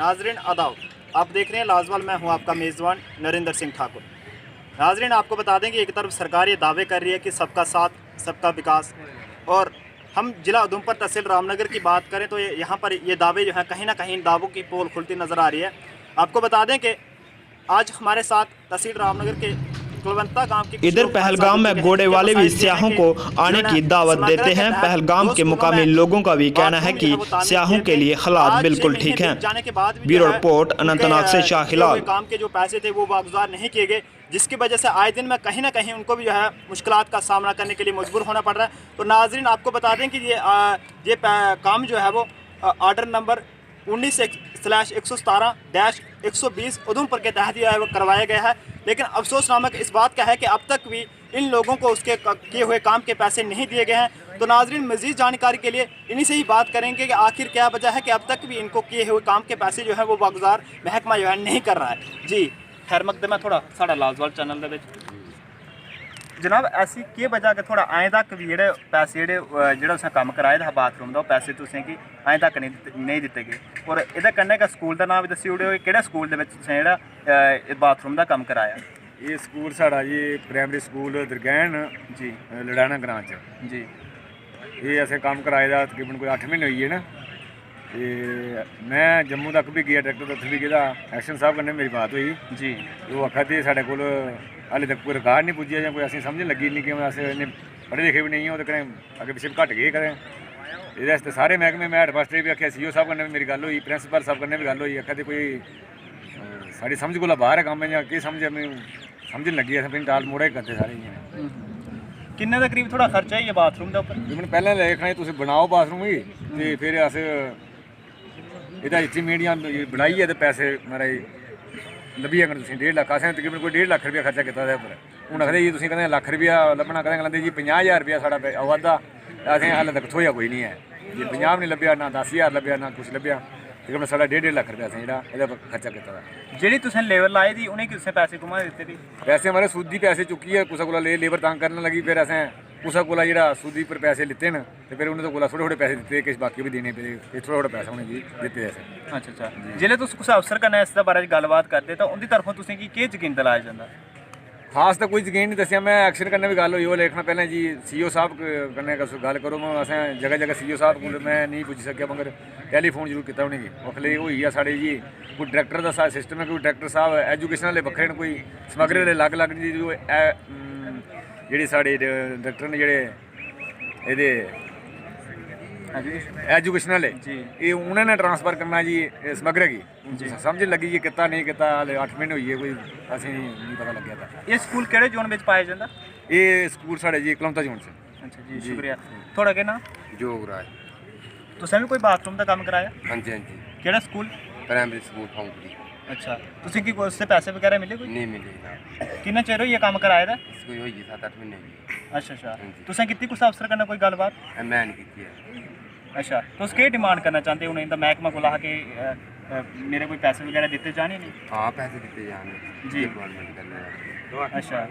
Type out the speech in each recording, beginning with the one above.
नाजरीन आदाब, आप देख रहे हैं लाजवाल। मैं हूं आपका मेज़बान नरेंद्र सिंह ठाकुर। नाजरीन आपको बता दें कि एक तरफ सरकार ये दावे कर रही है कि सबका साथ सबका विकास, और हम जिला उधमपुर तहसील रामनगर की बात करें तो यहाँ पर ये दावे जो हैं कहीं ना कहीं इन दावों की पोल खुलती नज़र आ रही है। आपको बता दें कि आज हमारे साथ तहसील रामनगर के कुलवंता गांव की इधर पहलगाम में घोड़े वाले भी सियाहों को आने की दावत देते हैं। पहलगाम के मुकामी लोगों का भी कहना है कि सियाहों के लिए हालात बिल्कुल ठीक हैं। ब्यूरो रिपोर्ट, अनंतनाग से शाहिलाल। काम के जो पैसे थे वो वागुजार नहीं किए गए, जिसकी वजह से आए दिन में कहीं ना कहीं उनको भी जो है मुश्किलात का सामना करने के लिए मजबूर होना पड़ रहा है। तो नाजरीन आपको बता दें कि ये काम जो है वो ऑर्डर नंबर 19/117-120 उधमपुर के तहत जो है वो करवाया गया है। लेकिन अफसोस नामक इस बात का है कि अब तक भी इन लोगों को उसके किए हुए काम के पैसे नहीं दिए गए हैं। तो नाजरीन मज़ीद जानकारी के लिए इन्हीं से ही बात करेंगे कि आखिर क्या वजह है कि अब तक भी इनको किए हुए काम के पैसे जो है वो वागुजार महकमा जो है नहीं कर रहा है। जी खैर मकदमा थोड़ा साढ़ा लाजवाल चैनल दे जनाब, ऐसी की वजह कि थोड़ा अजें तक भी जेह्ड़े पैसे जेह्ड़ा उसें कम्म कराए दा हा बाथरूम दा, पैसे तुसें गी अजें तक नहीं दित्ते गए। और एह्दे कन्नै गै स्कूल दा नाम बी दस्सी ओड़ेओ, केह्ड़े स्कूल दे विच तुसें जेह्ड़ा बाथरूम दा कम्म कराया? ये स्कूल साढ़ा जी प्राइमरी स्कूल दरगैन जी लड़ाना ग्रां च जी। ये असें कम्म कराए दा तकरीबन कोई 8 महीने होई गे ना। ते मैं जम्मू तक भी गया, डायरेक्टर उत्थे बी गेदा, एक्शन साहब कन्नै मेरी बात हुई जी। ओह् आखा दे साढ़े कोल हाले तक कोई रिकार्ड नहीं पुज्जेआ जां कोई असें समझ लग्गी नहीं कि अस इन्ने पढ़े लिखे भी नहीं हो, तो कदें अग्गें पिच्छे घट गए कदें। एह्दे आस्तै सारे मैह्कमे में हैडमास्टर बी आखेआ, सीओ साहब कन्नै भी मेरी गल्ल हुई, प्रिंसीपल साहब कन्नै भी गल्ल हुई। आखा दे कोई साढ़ी समझ कोला बाहर है कम्म जां केह् समझ समझ लगी, असें पिंड टाल मोड़ा ही करदे सारे इ'यां। किन्ने दा करीब थोड़ा खर्चा है ये बाथरूम के ऊपर? तकरीबन पैह्लें लेखना तुस बनाओ बाथरूम गी, ते फिर अस एह्दा इस्टीमेट बनाइयै ते पैसे महाराज लब्भी जाङन तुसें 1.5 लक्ख। असें तकरीबन कोई 1.5 लक्ख रपेआ खर्चा कीता एह्दे उप्पर। हून आखदे जी तुसें कदें लक्ख रपेआ लब्भना, कदें गलांदे जी 50,000 रपेआ साढ़ा आवा दा, असें हाले तक थ्होएआ कोई नहीं है। जी 50 नहीं लब्भेआ, ना 10,000 लब्भेआ, ना कुछ लब्भेआ। तकरीबन साढ़ा 1.5 लक्ख रपेआ असें जेह्ड़ा एह्दे उप्पर खर्चा कीता दा। जेह्ड़ी तुसें लेबर लाई दी उ'नें गी तुसें पैसे घुमा दित्ते दी? पैसे हमारे सूदी पैसे चुक्कियै कुसै कोला लेबर तंग करन लगी, फिर असें कुसै कोला जेह्ड़ा सूदी पर पैसे लित्ते न, ते फिर उ'नें कोला थोह्ड़े थोह्ड़े पैसे दित्ते, किश बाकी बी देने पे, थोह्ड़ा थोह्ड़ा पैसा उ'नेंगी दित्ते असें। अच्छा। जेल्लै तुस कुसै अफसर कन्नै इसदे बारे च गल्लबात करदे तां उं'दी तरफों तुसें गी केह् यकीन दिलाया जंदा? खास तो कोई यकीन नहीं दस्सेआ। मैं एक्शन कन्नै भी गल्ल हुई, ओह् लिखना पैह्लें जी सीओ साहब कन्नै गल्ल करो। असें जगह जगह सीओ साहब कोल मैं नहीं पुज्जी सकेआ, मगर टैलीफोन जरूर कीता उ'नेंगी। आखले होई गेआ साढ़े जी कोई डायरैक्टर दा साढ़ा सिस्टम है, कोई डायरैक्टर साहब एजुकेशन आह्ले बक्खरे न, कोई समग्र आह्ले अलग अलग जी। जेह्ड़े साढ़े डायरैक्टर न जेह्ड़े एह्दे एजुकेशन आह्ले जी, एह् उ'नें ट्रांसफर करना जी समग्र गी। समझ लगी जी कीता नहीं कीता, हाले 8 महीने होई गे, कोई असें नहीं पता लग्गेआ था। ये स्कूल केह्ड़े जोन बिच पाया जंदा? एह् स्कूल साढ़े जी कलौंता जोन च। अच्छा जी, शुक्रिया। थुआढ़ा केह् नाम? जोगराज। तुसें भी कोई बाथरूम दा कम्म कराया? हाँ जी हाँ जी। केह्ड़ा स्कूल? Primary school फाउंडरी। अच्छा, तुसें की उससे पैसे वगैरह मिले कोई? नहीं मिले ना। किन्ना चिर होई कम्म कराए दा? कोई होई 7-8 महीने होई। अच्छा। तुसें कीती कुसै अफसर कन्नै कोई गल्लबात? मैं नहीं कीती है। अच्छा, तुस केह् डिमांड करना चाहते हो उ'नें दा मैह्कमा कोला कि मेरे कोई पैसे वगैरह दित्ते जाने नहीं? हाँ पैसे दिते जाने जी। डिपार्टमेंट करने। अच्छा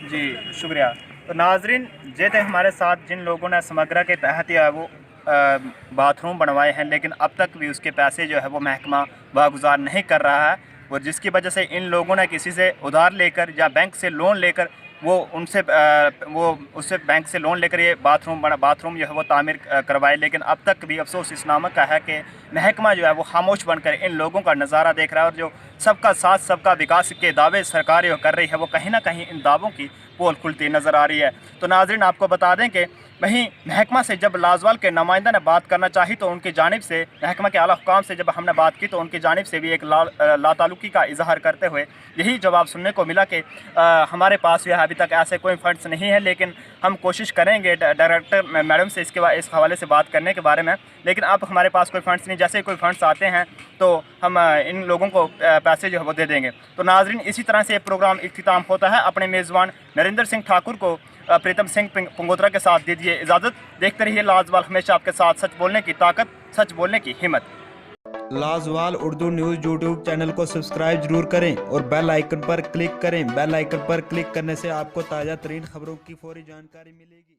जी, शुक्रिया। तो नाजरीन जे थे हमारे साथ जिन लोगों ने समग्रा के तहत या वो बाथरूम बनवाए हैं, लेकिन अब तक भी उसके पैसे जो है वो महकमा वागुजार नहीं कर रहा है, और जिसकी वजह से इन लोगों ने किसी से उधार लेकर या बैंक से लोन लेकर उससे बैंक से लोन लेकर ये बाथरूम जो है वो तामीर करवाए। लेकिन अब तक भी अफसोस इस नामक का है कि महकमा जो है वो खामोश बनकर इन लोगों का नज़ारा देख रहा है, और जो सबका साथ सबका विकास के दावे सरकार जो कर रही है वो कहीं ना कहीं इन दावों की पोल खुलती नज़र आ रही है। तो नाजरीन आपको बता दें कि वहीं महकमा से जब लाजवाल के नुमाइंदा ने बात करना चाही तो उनकी जानिब से महकमा के आला हुकाम से जब हमने बात की तो उनकी जानिब से भी एक लातालुकी का इजहार करते हुए यही जवाब सुनने को मिला कि हमारे पास जो है अभी तक ऐसे कोई फ़ंड्स नहीं है, लेकिन हम कोशिश करेंगे डायरेक्टर मैडम से इस हवाले से बात करने के बारे में, लेकिन अब हमारे पास कोई फ़ंड्स नहीं। जैसे कोई फ़ंड्स आते हैं तो हम इन लोगों को पैसे जो है वो दे देंगे। तो नाजरीन इसी तरह से ये प्रोग्राम इख्तिताम होता है। अपने मेज़बान नरेंद्र सिंह ठाकुर को प्रीतम सिंह पंगोत्रा के साथ दीजिए इजाज़त। देखते रहिए लाजवाल, हमेशा आपके साथ, सच बोलने की ताकत, सच बोलने की हिम्मत। लाजवाल उर्दू न्यूज़ यूट्यूब चैनल को सब्सक्राइब जरूर करें और बेल आइकन पर क्लिक करें। बेल आइकन पर क्लिक करने से आपको ताज़ा तरीन खबरों की फौरी जानकारी मिलेगी।